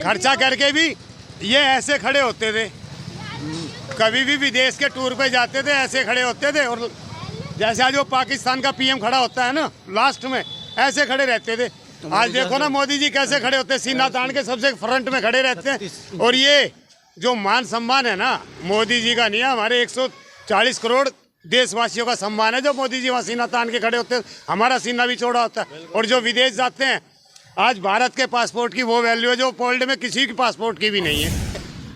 खर्चा करके भी ये ऐसे खड़े होते थे, कभी भी विदेश के टूर पे जाते थे ऐसे खड़े होते थे। और जैसे आज वो पाकिस्तान का पीएम खड़ा होता है ना लास्ट में, ऐसे खड़े रहते थे। आज देखो ना मोदी जी कैसे खड़े होते हैं, सीना तान के सबसे फ्रंट में खड़े रहते हैं। और ये जो मान सम्मान है ना, मोदी जी का नहीं है, हमारे 140 करोड़ देशवासियों का सम्मान है। जो मोदी जी वहाँ सीना तान के खड़े होते हैं, हमारा सीना भी चौड़ा होता है। और जो विदेश जाते हैं, आज भारत के पासपोर्ट की वो वैल्यू है जो वर्ल्ड में किसी के पासपोर्ट की भी नहीं है।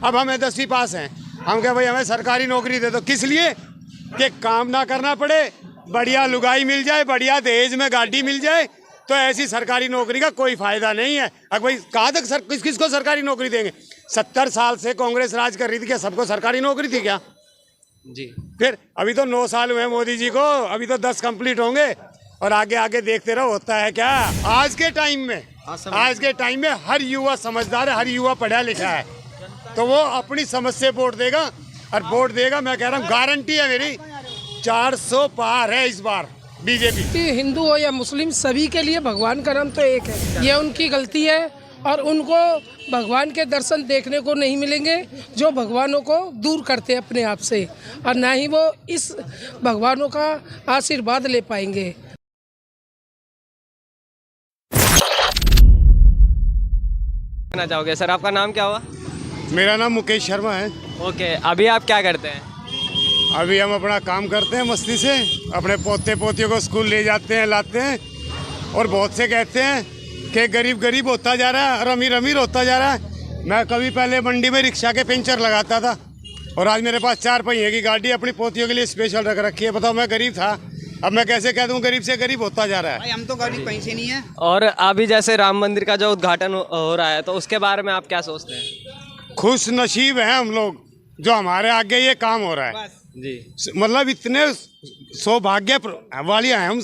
अब हमें 10वीं पास हैं, हम कहे भाई हमें सरकारी नौकरी दे दो, किस लिए कि काम ना करना पड़े, बढ़िया लुगाई मिल जाए, बढ़िया दहेज में गाड़ी मिल जाए। तो ऐसी सरकारी नौकरी का कोई फायदा नहीं है। अब भाई कहाँ तक किसको सरकारी नौकरी देंगे? 70 साल से कांग्रेस राज कर रही थी, क्या सबको सरकारी नौकरी थी क्या जी? फिर अभी तो 9 साल हुए मोदी जी को, अभी तो 10 कंप्लीट होंगे और आगे आगे देखते रहो होता है क्या। आज के टाइम में हर युवा समझदार है, हर युवा पढ़ा लिखा है, तो वो अपनी समझ से वोट देगा। और वोट देगा, मैं कह रहा हूँ गारंटी है मेरी, 400 पार है इस बार बीजेपी। हिंदू हो या मुस्लिम, सभी के लिए भगवान का नाम तो एक है। ये उनकी गलती है और उनको भगवान के दर्शन देखने को नहीं मिलेंगे जो भगवानों को दूर करते हैं अपने आप से, और ना ही वो इस भगवानों का आशीर्वाद ले पाएंगे। कहना चाहोगे सर, आपका नाम क्या हुआ? मेरा नाम मुकेश शर्मा है। ओके, अभी आप क्या करते हैं? अभी हम अपना काम करते हैं मस्ती से, अपने पोते पोतियों को स्कूल ले जाते हैं, लाते हैं। और बहुत से कहते हैं कि गरीब गरीब होता जा रहा है और अमीर अमीर होता जा रहा है। मैं कभी पहले मंडी में रिक्शा के पंचर लगाता था और आज मेरे पास 4 पहिए की गाड़ी अपनी पोतियों के लिए स्पेशल रख रखी है। बताओ, मैं गरीब था, अब मैं कैसे कह दूं गरीब से गरीब होता जा रहा है। भाई हम तो गरीब कहीं से नहीं है। और अभी जैसे राम मंदिर का जो उद्घाटन हो रहा है, तो उसके बारे में आप क्या सोचते हैं? खुश नसीब हैं हम लोग जो हमारे आगे ये काम हो रहा है जी। मतलब इतने सौभाग्य वाली हैं हम।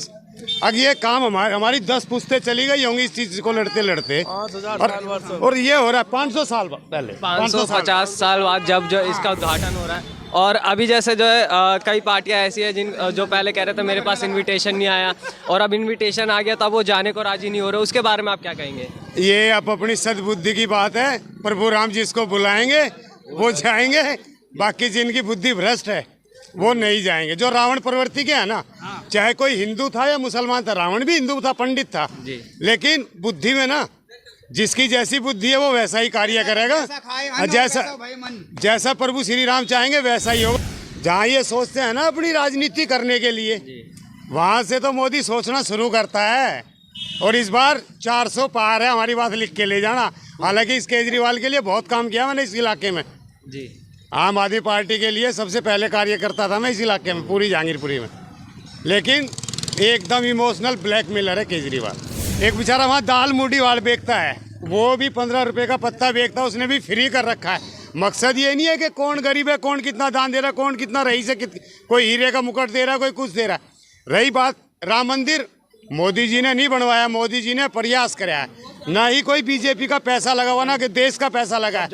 अब ये काम हमारी 10 पुश्तें चली गई होंगी इस चीज को लड़ते लड़ते, और ये हो रहा है 500 साल पहले, 550 साल बाद जब जो इसका उद्घाटन हो रहा है। और अभी जैसे जो है कई पार्टियां ऐसी है जिन जो पहले कह रहे थे मेरे पास इनविटेशन नहीं आया, और अब इनविटेशन आ गया तो अब वो जाने को राजी नहीं हो रहे, उसके बारे में आप क्या कहेंगे? ये अब अपनी सद्बुद्धि की बात है। प्रभु राम जिसको बुलाएंगे वो जाएंगे, बाकी जिनकी बुद्धि भ्रष्ट है वो नहीं जाएंगे। जो रावण प्रवृत्ति के है ना, चाहे कोई हिंदू था या मुसलमान था, रावण भी हिंदू था, पंडित था, लेकिन बुद्धि में ना जिसकी जैसी बुद्धि है वो वैसा ही कार्य करेगा। जैसा प्रभु श्री राम चाहेंगे वैसा ही होगा। जहाँ ये सोचते हैं ना अपनी राजनीति करने के लिए, वहाँ से तो मोदी सोचना शुरू करता है। और इस बार 400 पार है, हमारी बात लिख के ले जाना। हालांकि इस केजरीवाल के लिए बहुत काम किया मैंने इस इलाके में जी। आम आदमी पार्टी के लिए सबसे पहले कार्य करता था मैं इस इलाके में, पूरी जहांगीरपुरी में। लेकिन एकदम इमोशनल ब्लैकमेलर है केजरीवाल। एक बेचारा वहाँ दाल मूढ़ी वाल बेचता है, वो भी 15 रुपए का पत्ता बेचता है, उसने भी फ्री कर रखा है। मकसद ये नहीं है कि कौन गरीब है, कौन कितना दान दे रहा है, कौन कितना रईस है, कोई हीरे का मुकुट दे रहा है, कोई कुछ दे रहा है। रही बात राम मंदिर, मोदी जी ने नहीं बनवाया, मोदी जी ने प्रयास कराया, ना ही कोई बीजेपी का पैसा लगा हुआ, ना कि देश का पैसा लगा है।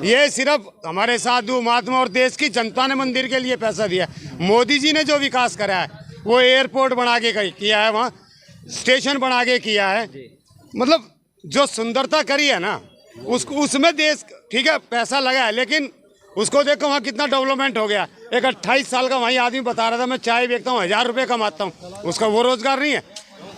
ये सिर्फ हमारे साधु महात्मा और देश की जनता ने मंदिर के लिए पैसा दिया। मोदी जी ने जो विकास करा है वो एयरपोर्ट बना के किया है, वहाँ स्टेशन बना के किया है। मतलब जो सुंदरता करी है ना उसमें देश, ठीक है पैसा लगा है, लेकिन उसको देखो वहाँ कितना डेवलपमेंट हो गया। एक 28 साल का वहीं आदमी बता रहा था मैं चाय बेचता हूँ, 1000 रुपये कमाता हूँ, उसका वो रोजगार नहीं है।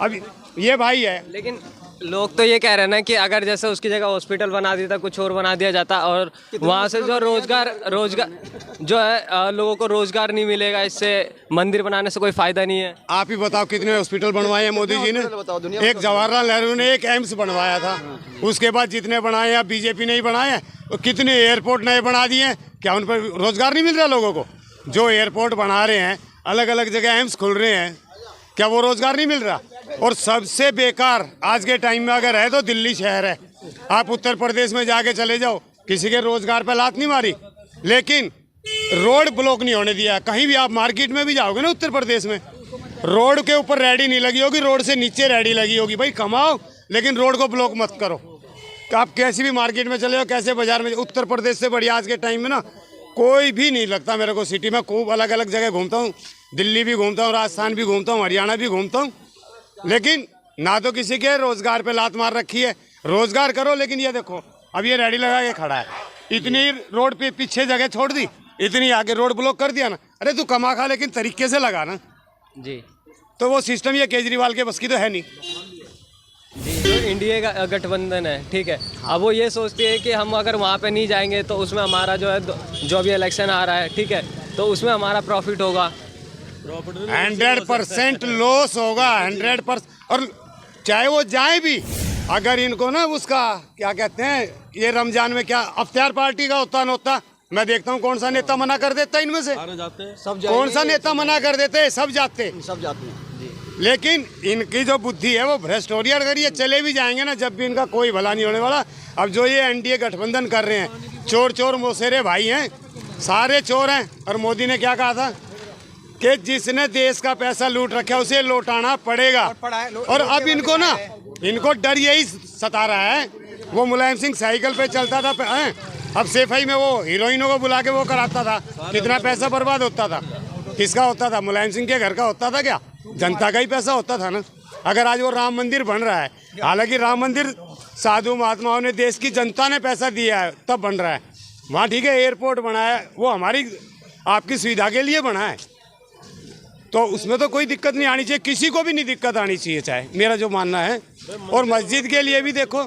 अब ये भाई है, लेकिन लोग तो ये कह रहे हैं ना कि अगर जैसे उसकी जगह हॉस्पिटल बना दिया था, कुछ और बना दिया जाता, और वहाँ से जो रोजगार जो है लोगों को रोजगार नहीं मिलेगा, इससे मंदिर बनाने से कोई फायदा नहीं है। आप ही बताओ कितने हॉस्पिटल बनवाए हैं मोदी जी ने? एक जवाहरलाल नेहरू ने एक एम्स बनवाया था, उसके बाद जितने बनाए हैं बीजेपी ने ही बनाए हैं। कितने एयरपोर्ट नए बना दिए हैं, क्या उन पर रोजगार नहीं मिल रहा लोगों को? जो एयरपोर्ट बना रहे हैं, अलग अलग जगह एम्स खुल रहे हैं, क्या वो रोजगार नहीं मिल रहा? और सबसे बेकार आज के टाइम में अगर है तो दिल्ली शहर है। आप उत्तर प्रदेश में जाके चले जाओ, किसी के रोजगार पे लात नहीं मारी, लेकिन रोड ब्लॉक नहीं होने दिया। कहीं भी आप मार्केट में भी जाओगे ना उत्तर प्रदेश में, रोड के ऊपर रेडी नहीं लगी होगी, रोड से नीचे रेडी लगी होगी। भाई कमाओ लेकिन रोड को ब्लॉक मत करो। तो आप कैसी भी मार्केट में चले जाओ, कैसे बाजार में, उत्तर प्रदेश से बढ़िया आज के टाइम में ना कोई भी नहीं लगता मेरे को। सिटी में खूब अलग अलग जगह घूमता हूँ, दिल्ली भी घूमता हूँ, राजस्थान भी घूमता हूँ, हरियाणा भी घूमता हूँ, लेकिन ना तो किसी के रोजगार पे लात मार रखी है। रोजगार करो, लेकिन ये देखो अब ये रेडी लगा के खड़ा है, इतनी रोड पे पीछे जगह छोड़ दी, इतनी आगे रोड ब्लॉक कर दिया ना। अरे तू कमा खा लेकिन तरीके से लगा ना जी। तो वो सिस्टम ये केजरीवाल के बस की तो है नहीं। जी, जो इंडिया का गठबंधन है, ठीक है, अब वो ये सोचती है कि हम अगर वहाँ पे नहीं जाएंगे तो उसमें हमारा जो है जो अभी इलेक्शन आ रहा है, ठीक है, तो उसमें हमारा प्रॉफिट होगा। 100% लॉस होगा, 100%। और चाहे वो जाए भी, अगर इनको ना उसका क्या कहते हैं, ये रमजान में क्या अफ्तार पार्टी का होता न होता, मैं देखता हूँ कौन सा नेता मना कर देता है इनमें से, कौन सा नेता मना कर देते हैं, सब जाते हैं। लेकिन इनकी जो बुद्धि है वो भ्रष्ट हो रही है। अगर ये चले भी जाएंगे ना, जब भी इनका कोई भला नहीं होने वाला। अब जो ये एनडीए गठबंधन कर रहे हैं, चोर चोर मौसेरे भाई हैं, सारे चोर हैं। और मोदी ने क्या कहा था कि जिसने देश का पैसा लूट रखा है उसे लौटाना पड़ेगा। और अब इनको ना, इनको डर यही सता रहा है। वो मुलायम सिंह साइकिल पे चलता था, अब सफाई में वो हीरोइनों को बुला के वो कराता था, कितना पैसा बर्बाद होता था। किसका होता था? मुलायम सिंह के घर का होता था क्या? जनता का ही पैसा होता था ना। अगर आज वो राम मंदिर बन रहा है, हालांकि राम मंदिर साधु महात्माओं ने, देश की जनता ने पैसा दिया है तब बन रहा है। वहाँ ठीक है एयरपोर्ट बना है, वो हमारी आपकी सुविधा के लिए बना है, तो उसमें तो कोई दिक्कत नहीं आनी चाहिए, किसी को भी नहीं दिक्कत आनी चाहिए, चाहे मेरा जो मानना है। और मस्जिद के लिए भी देखो,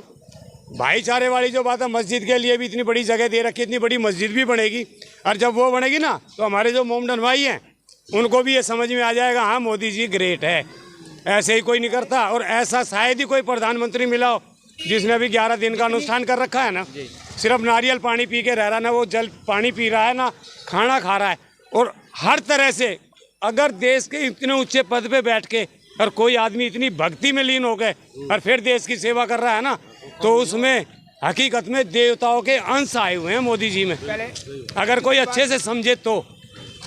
भाईचारे वाली जो बात है, मस्जिद के लिए भी इतनी बड़ी जगह दे रखी है, इतनी बड़ी मस्जिद भी बनेगी। और जब वो बनेगी ना, तो हमारे जो मोमडन भाई हैं उनको भी ये समझ में आ जाएगा, हाँ मोदी जी ग्रेट है, ऐसे ही कोई नहीं करता। और ऐसा शायद ही कोई प्रधानमंत्री मिला हो जिसने अभी 11 दिन का अनुष्ठान कर रखा है ना, सिर्फ नारियल पानी पी के रह रहा है ना, वो जल पानी पी रहा है ना, खाना खा रहा है। और हर तरह से अगर देश के इतने ऊंचे पद पे बैठ के और कोई आदमी इतनी भक्ति में लीन हो गए और फिर देश की सेवा कर रहा है ना, तो उसमें हकीकत में देवताओं के अंश आए हुए हैं मोदी जी में, अगर कोई अच्छे से समझे तो।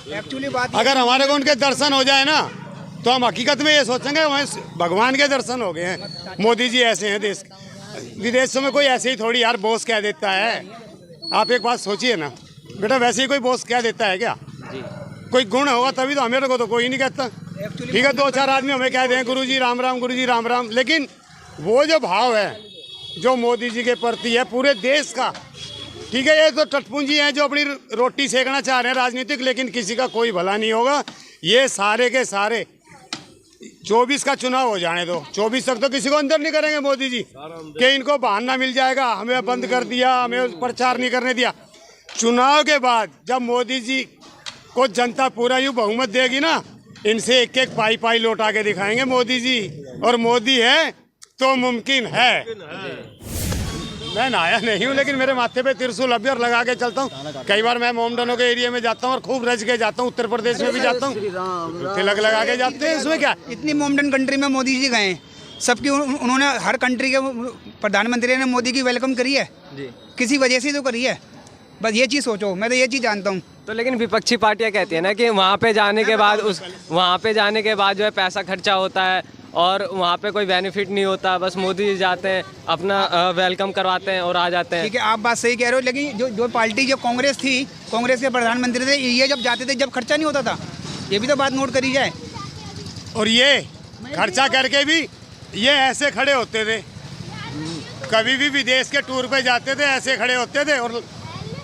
एक्चुअली बात अगर हमारे को उनके दर्शन हो जाए ना, तो हम हकीकत में ये सोचेंगे वहाँ भगवान के दर्शन हो गए हैं। मोदी जी ऐसे हैं, देश विदेशों में कोई ऐसे ही थोड़ी यार बॉस कह देता है। आप एक बात सोचिए ना बेटा, वैसे ही कोई बॉस कह देता है क्या? कोई गुण होगा तभी तो, हमें को तो कोई नहीं कहता। ठीक है, 2-4 आदमी हमें कह दें गुरु जी राम राम, गुरु जी राम राम, लेकिन वो जो भाव है जो मोदी जी के प्रति है पूरे देश का, ठीक है, ये तो टटपुंजी हैं जो अपनी रोटी सेकना चाह रहे हैं राजनीतिक, लेकिन किसी का कोई भला नहीं होगा। ये सारे के सारे 24 का चुनाव हो जाने दो, 24 तक तो किसी को अंदर नहीं करेंगे मोदी जी कि इनको बहाना मिल जाएगा, हमें बंद कर दिया, हमें प्रचार नहीं करने दिया। चुनाव के बाद जब मोदी जी को जनता पूरा यूँ बहुमत देगी ना, इनसे एक एक पाई पाई लौटा के दिखाएंगे मोदी जी। और मोदी है तो मुमकिन है। मैं नहाया नहीं हूँ, लेकिन मेरे माथे पे त्रिशूल अभी और लगा के चलता हूँ। कई बार मैं मोमडनों के एरिया में जाता हूँ और खूब रज के जाता हूँ, उत्तर प्रदेश में भी जाता हूँ, तिलक लगा के जाते हैं। इसमें क्या, इतनी मोमडन कंट्री में मोदी जी गए, सबकी उन्होंने हर कंट्री के प्रधानमंत्री ने मोदी की वेलकम करी है जी, किसी वजह से तो करी है। बस ये चीज़ सोचो, मैं तो ये चीज़ जानता हूँ। तो लेकिन विपक्षी पार्टियां कहती है ना कि वहाँ पे जाने के बाद वहाँ पे जाने के बाद जो है पैसा खर्चा होता है और वहाँ पे कोई बेनिफिट नहीं होता, बस मोदी जी जाते हैं, अपना वेलकम करवाते हैं और आ जाते हैं। ठीक है, आप बात सही कह रहे हो, लेकिन जो पार्टी जो कांग्रेस थी, कांग्रेस के प्रधानमंत्री थे, ये जब जाते थे जब खर्चा नहीं होता था, ये भी तो बात नोट करी जाए। और ये खर्चा करके भी ये ऐसे खड़े होते थे, कभी भी विदेश के टूर पे जाते थे ऐसे खड़े होते थे। और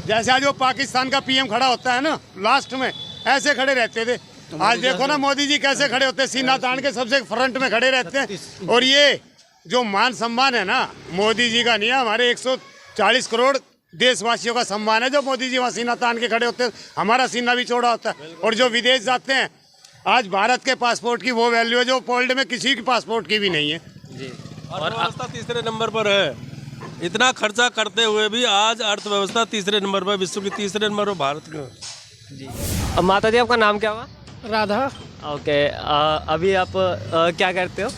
जैसे आज वो पाकिस्तान का पीएम खड़ा होता है ना लास्ट में, ऐसे खड़े रहते थे। आज देखो ना मोदी जी कैसे खड़े होते हैं, सीना तान के सबसे फ्रंट में खड़े रहते हैं। और ये जो मान सम्मान है ना, मोदी जी का नहीं है, हमारे 140 करोड़ देशवासियों का सम्मान है जो मोदी जी वहाँ सीना तान के खड़े होते हैं। हमारा सीना भी चौड़ा होता है। और जो विदेश जाते हैं, आज भारत के पासपोर्ट की वो वैल्यू है जो वर्ल्ड में किसी की पासपोर्ट की भी नहीं है जी। और अर्थव्यवस्था तीसरे नंबर पर है। इतना खर्चा करते हुए भी आज अर्थव्यवस्था तीसरे नंबर पर, विश्व की तीसरे नंबर पर भारत की जी। अब माता जी आपका नाम क्या हुआ? राधा। ओके, अभी आप क्या करते हो?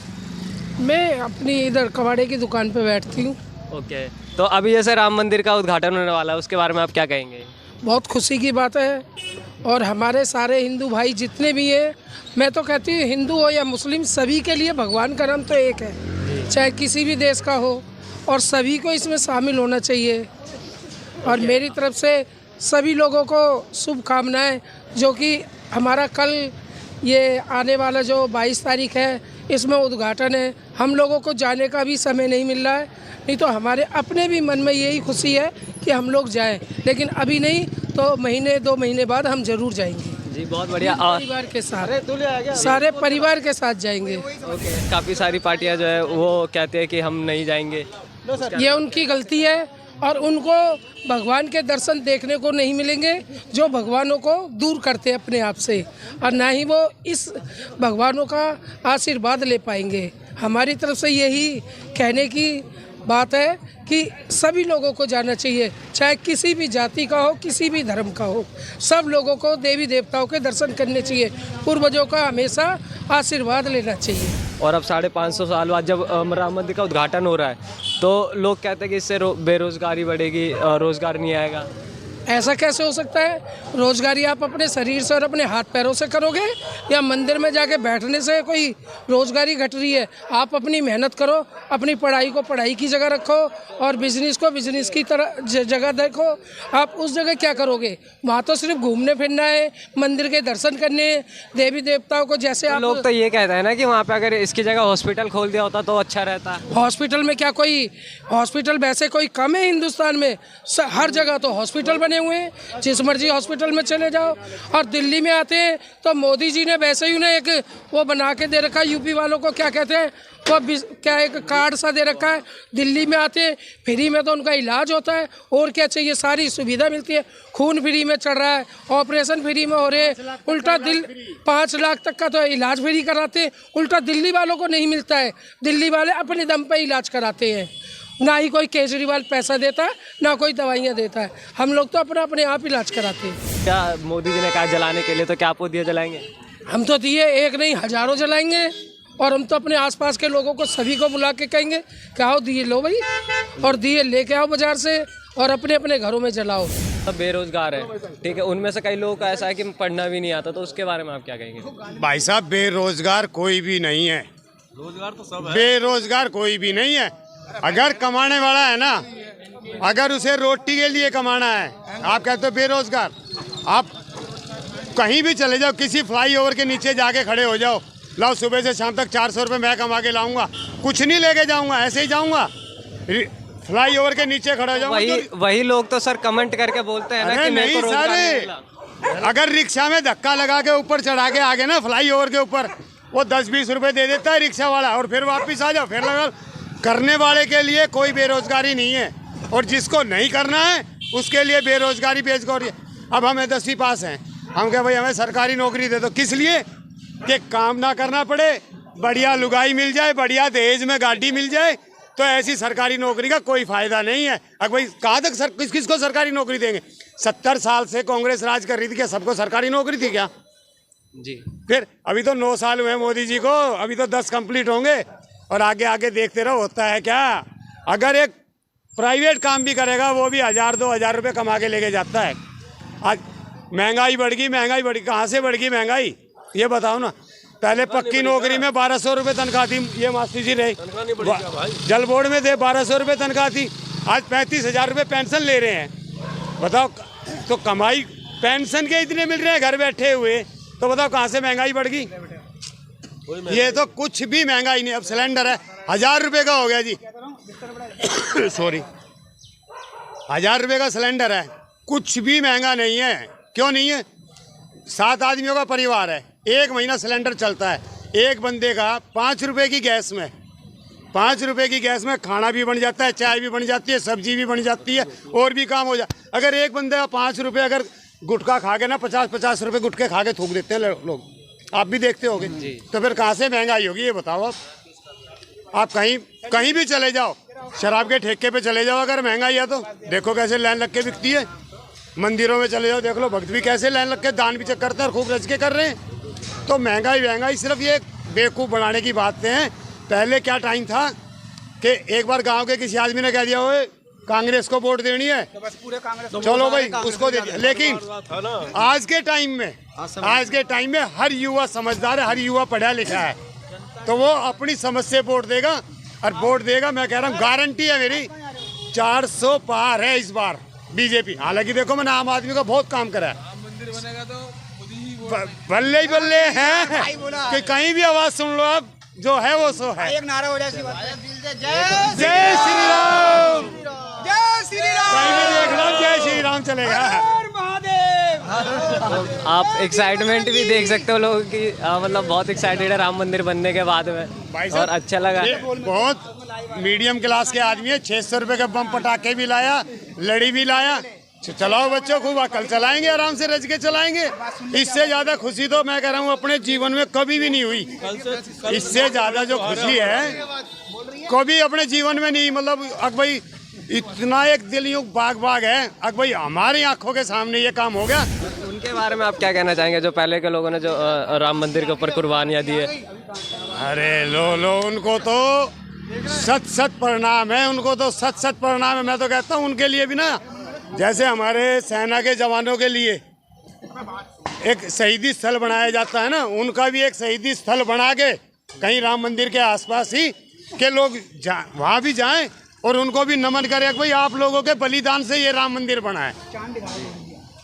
मैं अपनी इधर कबाड़े की दुकान पे बैठती हूँ। ओके, तो अभी जैसे राम मंदिर का उद्घाटन होने वाला है, उसके बारे में आप क्या कहेंगे? बहुत खुशी की बात है। और हमारे सारे हिंदू भाई जितने भी हैं, मैं तो कहती हूँ हिंदू हो या मुस्लिम, सभी के लिए भगवान का नाम तो एक है, चाहे किसी भी देश का हो, और सभी को इसमें शामिल होना चाहिए। और मेरी तरफ से सभी लोगों को शुभकामनाएं, जो कि हमारा कल ये आने वाला जो 22 तारीख है, इसमें उद्घाटन है। हम लोगों को जाने का भी समय नहीं मिल रहा है, नहीं तो हमारे अपने भी मन में यही खुशी है कि हम लोग जाएं, लेकिन अभी नहीं तो महीने 2 महीने बाद हम जरूर जाएंगे जी, बहुत बढ़िया। और परिवार के साथ, सारे परिवार के साथ जाएंगे। काफ़ी सारी पार्टियां जो है वो कहते हैं कि हम नहीं जाएंगे। ये उनकी गलती है और उनको भगवान के दर्शन देखने को नहीं मिलेंगे जो भगवानों को दूर करते हैं अपने आप से, और ना ही वो इस भगवानों का आशीर्वाद ले पाएंगे। हमारी तरफ से यही कहने की बात है कि सभी लोगों को जाना चाहिए, चाहे किसी भी जाति का हो, किसी भी धर्म का हो, सब लोगों को देवी देवताओं के दर्शन करने चाहिए, पूर्वजों का हमेशा आशीर्वाद लेना चाहिए। और अब 550 साल बाद जब राम मंदिर का उद्घाटन हो रहा है तो लोग कहते हैं कि इससे बेरोजगारी बढ़ेगी, रोजगार नहीं आएगा। ऐसा कैसे हो सकता है? रोजगारी आप अपने शरीर से और अपने हाथ पैरों से करोगे या मंदिर में जाके बैठने से कोई रोजगारी घट रही है? आप अपनी मेहनत करो, अपनी पढ़ाई को पढ़ाई की जगह रखो और बिजनेस को बिजनेस की तरह जगह देखो। आप उस जगह क्या करोगे? वहाँ तो सिर्फ घूमने फिरना है, मंदिर के दर्शन करने, देवी देवताओं को जैसे आप लोग तो ये कहते हैं ना कि वहाँ पे अगर इसकी जगह हॉस्पिटल खोल दिया होता तो अच्छा रहता। हॉस्पिटल में क्या कोई हॉस्पिटल वैसे कोई कम है हिंदुस्तान में? हर जगह तो हॉस्पिटल बने हुए हैं, जिस मर्जी हॉस्पिटल में चले जाओ। और दिल्ली में आते हैं तो मोदी जी ने वैसे ही उन्हें एक वो बना के दे रखा है, यूपी वालों को क्या कहते हैं वो क्या एक कार्ड सा दे रखा है। दिल्ली में आते हैं फ्री में तो उनका इलाज होता है, और क्या चाहिए? सारी सुविधा मिलती है, खून फ्री में चल रहा है, ऑपरेशन फ्री में हो रहे हैं, उल्टा 5 लाख तक का तो इलाज फ्री कराते हैं। उल्टा दिल्ली वालों को नहीं मिलता है, दिल्ली वाले अपने दम पे इलाज कराते हैं, ना ही कोई केजरीवाल पैसा देता है, ना कोई दवाइयाँ देता है। हम लोग तो अपना आप इलाज कराते हैं। क्या मोदी जी ने कहा जलाने के लिए, तो क्या आप वो दिए जलाएंगे? हम तो दिए एक नहीं हजारों जलाएंगे, और हम तो अपने आसपास के लोगों को सभी को बुला के कहेंगे कि आओ दिए लो भाई, और दिए लेके आओ बाजार से और अपने अपने घरों में जलाओ। सब बेरोजगार है, ठीक है, उनमें से कई लोगों का ऐसा है कि पढ़ना भी नहीं आता, तो उसके बारे में आप क्या कहेंगे? भाई साहब, बेरोजगार कोई भी नहीं है, रोजगार तो सब है। बेरोजगार कोई भी नहीं है। अगर कमाने वाला है ना, अगर उसे रोटी के लिए कमाना है, आप कहते हो बेरोजगार। आप कहीं भी चले जाओ, किसी फ्लाईओवर के नीचे जाके खड़े हो जाओ, लाओ सुबह से शाम तक 400 रुपये मैं कमा के लाऊंगा, कुछ नहीं लेके जाऊंगा, ऐसे ही जाऊंगा, फ्लाईओवर के नीचे खड़ा जाऊंगा। वही लोग तो सर कमेंट करके बोलते हैं ना कि नहीं सर, अगर रिक्शा में धक्का लगा के ऊपर चढ़ा के आगे ना फ्लाईओवर के ऊपर, वो 10-20 रुपये दे देता है रिक्शा वाला, और फिर वापस आ जाओ, फिर लगा। करने वाले के लिए कोई बेरोजगारी नहीं है, और जिसको नहीं करना है उसके लिए बेरोजगारी बेरोजगारी। अब हमें 10वीं पास हैं, हम कह भाई हमें सरकारी नौकरी दे दो, किस लिए? कि काम ना करना पड़े, बढ़िया लुगाई मिल जाए, बढ़िया दहेज में गाड़ी मिल जाए, तो ऐसी सरकारी नौकरी का कोई फायदा नहीं है। अब भाई कहाँ तक किसको सरकारी नौकरी देंगे? 70 साल से कांग्रेस राज कर रही थी, क्या सबको सरकारी नौकरी थी क्या? जी। फिर अभी तो 9 साल हुए मोदी जी को, अभी तो 10 कंप्लीट होंगे, और आगे आगे देखते रहो होता है क्या। अगर एक प्राइवेट काम भी करेगा वो भी 1000-2000 रुपये कमा के लेके जाता है। आज महंगाई बढ़ गई, कहाँ से बढ़ गई महंगाई ये बताओ ना। पहले पक्की नौकरी में 1200 रुपये तनख्वाह थी, ये मास्टर जी रहे, जल बोर्ड में थे 1200 रुपये तनख्वाह थी, आज 35,000 रुपये पेंशन ले रहे हैं। बताओ, तो कमाई पेंशन के इतने मिल रहे हैं घर बैठे हुए, तो बताओ कहाँ से महंगाई बढ़ गई? ये तो कुछ भी महंगाई नहीं। अब सिलेंडर है 1000 रुपये का हो गया जी, सॉरी 1000 रुपये का सिलेंडर है, कुछ भी महंगा नहीं है। क्यों नहीं है? 7 आदमियों का परिवार है, 1 महीना सिलेंडर चलता है, एक बंदे का 5 रुपये की गैस में, 5 रुपये की गैस में खाना भी बन जाता है, चाय भी बन जाती है, सब्जी भी बन जाती है, और भी काम हो जाए। अगर एक बंदे का 5 रुपये अगर गुटखा खा के ना 50-50 रुपये गुटखे खा के थूक देते हैं लोग, आप भी देखते होगे, तो फिर कहाँ से महंगाई होगी ये बताओ। आप कहीं भी चले जाओ, शराब के ठेके पे चले जाओ, अगर महंगाई है तो देखो कैसे लाइन लग के बिकती है। मंदिरों में चले जाओ, देख लो भक्त भी कैसे लाइन लग के दान भी चेक करते हैं और खूब रच के कर रहे हैं। तो महंगाई सिर्फ ये बेवकूफ़ बनाने की बातें हैं। पहले क्या टाइम था कि एक बार गांव के किसी आदमी ने कह दिया हो कांग्रेस को वोट देनी है, तो बस पूरे कांग्रेस चलो भाई उसको दे दिया। लेकिन आज के टाइम में हर युवा समझदार है, हर युवा पढ़ा लिखा है, तो वो अपनी समझ से वोट देगा, और वोट देगा। मैं कह रहा हूँ गारंटी है मेरी, 400 पार है इस बार बीजेपी। हालांकि देखो मैंने आम आदमी का बहुत काम करा है, बल्ले ही बल्ले हैं कि कहीं भी आवाज़ सुन लो आप जो है वो सो है। एक नारा हो जाए सी बात है। जय श्री राम। जय श्री राम। कहीं भी देख लो जय श्री राम चलेगा। हर महादेव। आप एक्साइटमेंट भी देख सकते हो लोगों की, मतलब बहुत एक्साइटेड है राम मंदिर बनने के बाद में, भाई साहब, और अच्छा लगा। ये बहुत मीडियम क्लास के आदमी है। 600 रुपए का बम पटाखे भी लाया, लड़ी भी लाया। चलाओ बच्चों, खूब अकल चलाएंगे, आराम से रज के चलाएंगे। इससे ज्यादा खुशी तो मैं कह रहा हूँ अपने जीवन में कभी भी नहीं हुई। इससे ज्यादा जो खुशी है कभी अपने जीवन में नहीं। मतलब अब भाई इतना एक दिल यूं बाग बाग है, अब भाई हमारी आंखों के सामने ये काम हो गया। उनके बारे में आप क्या कहना चाहेंगे जो पहले के लोगों ने जो राम मंदिर के ऊपर कुर्बानियाँ दी है? अरे लो उनको तो सत सत प्रणाम है, उनको तो सत सत प्रणाम है। मैं तो कहता हूँ उनके लिए भी ना, जैसे हमारे सेना के जवानों के लिए एक शहीदी स्थल बनाया जाता है ना, उनका भी एक शहीदी स्थल बना के कहीं राम मंदिर के आसपास ही के लोग वहाँ भी जाएं और उनको भी नमन करें कि भाई आप लोगों के बलिदान से ये राम मंदिर बना है।